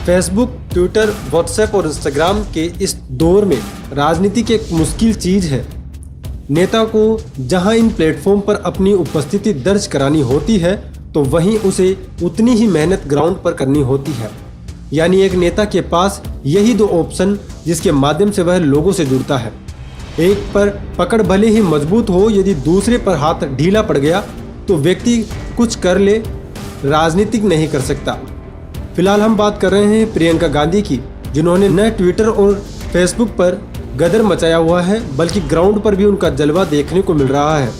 Facebook, Twitter, WhatsApp और Instagram के इस दौर में राजनीति एक मुश्किल चीज़ है। नेता को जहां इन प्लेटफॉर्म पर अपनी उपस्थिति दर्ज करानी होती है तो वहीं उसे उतनी ही मेहनत ग्राउंड पर करनी होती है। यानी एक नेता के पास यही दो ऑप्शन जिसके माध्यम से वह लोगों से जुड़ता है। एक पर पकड़ भले ही मजबूत हो, यदि दूसरे पर हाथ ढीला पड़ गया तो व्यक्ति कुछ कर ले, राजनीतिक नहीं कर सकता। फिलहाल हम बात कर रहे हैं प्रियंका गांधी की, जिन्होंने न ट्विटर और फेसबुक पर गदर मचाया हुआ है बल्कि ग्राउंड पर भी उनका जलवा देखने को मिल रहा है।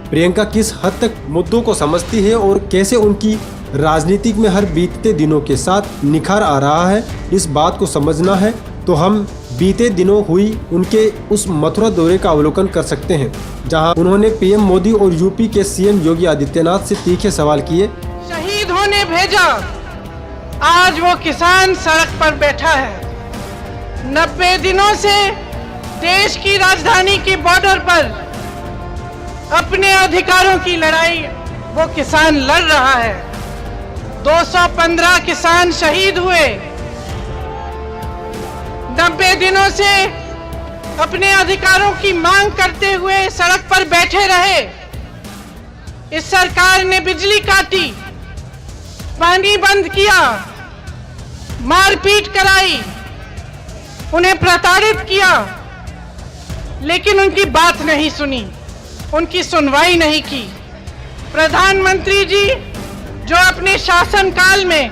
प्रियंका किस हद तक मुद्दों को समझती है और कैसे उनकी राजनीतिक में हर बीतते दिनों के साथ निखार आ रहा है, इस बात को समझना है तो हम बीते दिनों हुई उनके उस मथुरा दौरे का अवलोकन कर सकते हैं, जहां उन्होंने पीएम मोदी और यूपी के सीएम योगी आदित्यनाथ से तीखे सवाल किए। शहीद होने भेजा, आज वो किसान सड़क पर बैठा है। 90 दिनों से देश की राजधानी के बॉर्डर पर अपने अधिकारों की लड़ाई वो किसान लड़ रहा है। 215 किसान शहीद हुए। 90 दिनों से अपने अधिकारों की मांग करते हुए सड़क पर बैठे रहे। इस सरकार ने बिजली काटी, पानी बंद किया, मारपीट कराई, उन्हें प्रताड़ित किया, लेकिन उनकी बात नहीं सुनी, उनकी सुनवाई नहीं की। प्रधानमंत्री जी जो अपने शासनकाल में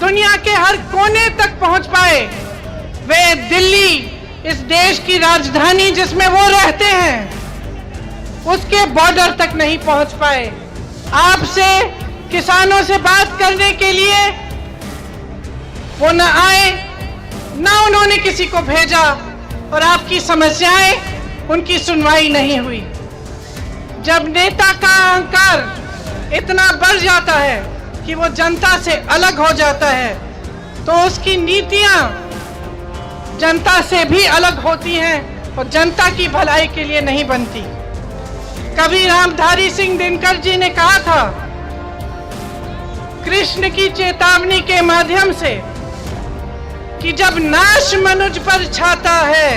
दुनिया के हर कोने तक पहुंच पाए, वे दिल्ली, इस देश की राजधानी जिसमें वो रहते हैं, उसके बॉर्डर तक नहीं पहुंच पाए। आपसे किसानों से बात करने के लिए वो न आए, न उन्होंने किसी को भेजा और आपकी समस्याएं, उनकी सुनवाई नहीं हुई। जब नेता का अहंकार इतना बढ़ जाता है कि वो जनता से अलग हो जाता है तो उसकी नीतियां जनता से भी अलग होती हैं और जनता की भलाई के लिए नहीं बनती। कवि रामधारी सिंह दिनकर जी ने कहा था, कृष्ण की चेतावनी के माध्यम से कि जब नाश मनुज पर छाता है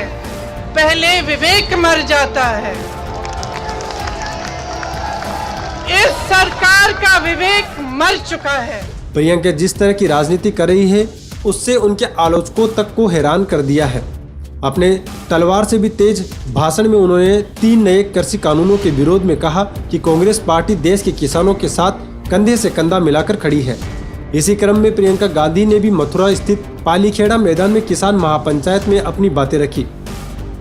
पहले विवेक मर जाता है। इस सरकार का विवेक मर चुका है। प्रियंका जिस तरह की राजनीति कर रही है उससे उनके आलोचकों तक को हैरान कर दिया है। अपने तलवार से भी तेज भाषण में उन्होंने 3 नए कृषि कानूनों के विरोध में कहा कि कांग्रेस पार्टी देश के किसानों के साथ कंधे से कंधा मिलाकर खड़ी है। इसी क्रम में प्रियंका गांधी ने भी मथुरा स्थित पालीखेड़ा मैदान में किसान महापंचायत में अपनी बातें रखी।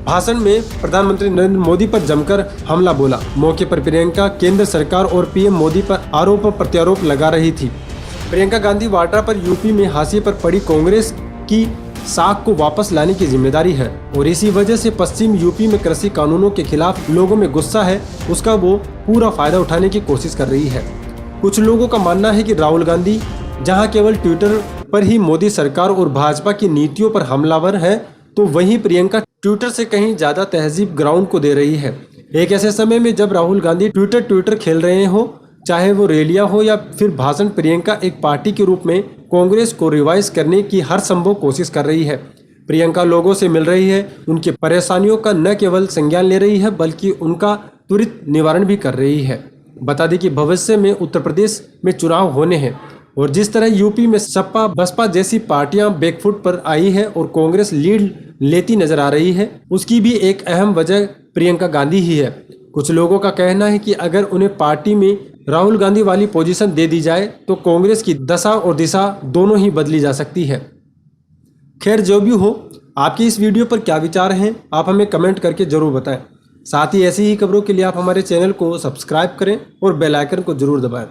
भाषण में प्रधानमंत्री नरेंद्र मोदी पर जमकर हमला बोला। मौके पर प्रियंका केंद्र सरकार और पीएम मोदी पर आरोप प्रत्यारोप लगा रही थी। प्रियंका गांधी वाड्रा पर यूपी में हाशिए पर पड़ी कांग्रेस की साख को वापस लाने की जिम्मेदारी है और इसी वजह से पश्चिम यूपी में कृषि कानूनों के खिलाफ लोगों में गुस्सा है, उसका वो पूरा फायदा उठाने की कोशिश कर रही है। कुछ लोगों का मानना है कि राहुल गांधी जहां केवल ट्विटर पर ही मोदी सरकार और भाजपा की नीतियों पर हमलावर है, तो वहीं प्रियंका ट्विटर से कहीं ज्यादा तहजीब ग्राउंड को दे रही है। एक ऐसे समय में जब राहुल गांधी ट्विटर खेल रहे हो, चाहे वो रैलियां हो या फिर भाषण, प्रियंका एक पार्टी के रूप में कांग्रेस को रिवाइज करने की हर संभव कोशिश कर रही है। प्रियंका लोगों से मिल रही है, उनकी परेशानियों का न केवल संज्ञान ले रही है बल्कि उनका त्वरित निवारण भी कर रही है। बता दें कि भविष्य में उत्तर प्रदेश में चुनाव होने हैं और जिस तरह यूपी में सपा बसपा जैसी पार्टियां बैकफुट पर आई है और कांग्रेस लीड लेती नजर आ रही है, उसकी भी एक अहम वजह प्रियंका गांधी ही है। कुछ लोगों का कहना है कि अगर उन्हें पार्टी में राहुल गांधी वाली पोजीशन दे दी जाए तो कांग्रेस की दशा और दिशा दोनों ही बदली जा सकती है। खैर जो भी हो, आपके इस वीडियो पर क्या विचार हैं आप हमें कमेंट करके जरूर बताएं। साथ ही ऐसी ही खबरों के लिए आप हमारे चैनल को सब्सक्राइब करें और बेल आइकन को जरूर दबाएं।